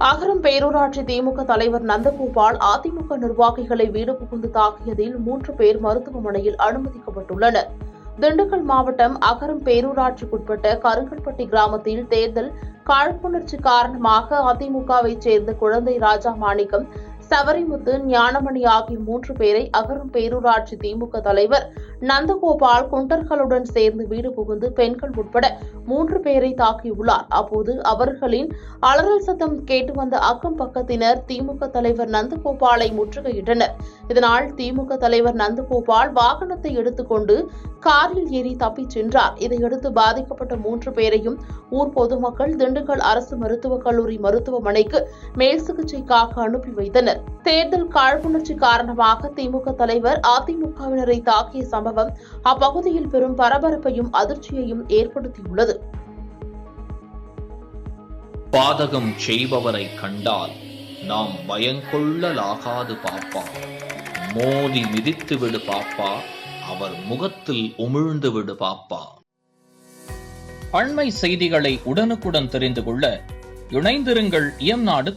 அகரம் பேரூராட்சி திமுக தலைவர் நந்தகோபால் அதிமுக நிர்வாகிகளை வீடு புகுந்து தாக்கியதில் 3 பேர் மருத்துவமனையில் அனுமதிக்கப்பட்டுள்ளனர். திண்டுக்கல் மாவட்டம் அகரம் பேரூராட்சிக்குட்பட்ட கருங்கல்பட்டி கிராமத்தில் தேர்தல் காழ்ப்புணர்ச்சி காரணமாக அதிமுகவைச் சேர்ந்த குழந்தை ராஜா மாணிக்கம், சவரிமுத்து, ஞானமணி ஆகிய 3 பேரை அகரம் பேரூராட்சி திமுக தலைவர் நந்தகோபால் குண்டர்களுடன் சேர்ந்து வீடு புகுந்து பெண்கள் உட்பட 3 பேரை தாக்கியுள்ளார். அப்போது அவர்களின் அலறல் சத்தம் கேட்டு வந்த அக்கம் பக்கத்தினர் திமுக தலைவர் நந்தகோபாலை முற்றுகையிட்டனர். இதனால் திமுக தலைவர் நந்தகோபால் வாகனத்தை எடுத்துக்கொண்டு காரில் ஏறி தப்பிச் சென்றார். இதையடுத்து பாதிக்கப்பட்ட 3 பேரையும் ஊர் பொதுமக்கள் திண்டுக்கல் அரசு மருத்துவக் கல்லூரி மருத்துவமனைக்கு மேல் சிகிச்சைக்காக அனுப்பி வைத்தனர். தேர்தல் காழ்ப்புணர்ச்சி காரணமாக திமுக தலைவர் அதிமுகவினரை தாக்கிய சம்பவம் அப்பகுதியில் பெரும் பரபரப்பையும் அதிர்ச்சியையும் ஏற்படுத்தியுள்ளது. பாதகம் செய்பவரை கண்டால் நாம் பயங்கொள்ளலாகாது பாப்பா, மோதி மிதித்து விடு பாப்பா, அவர் முகத்தில் உமிழ்ந்து விடு பாப்பா. அண்மை செய்திகளை உடனுக்குடன் தெரிந்து கொள்ள இணைந்திருங்கள் இயம்நாடு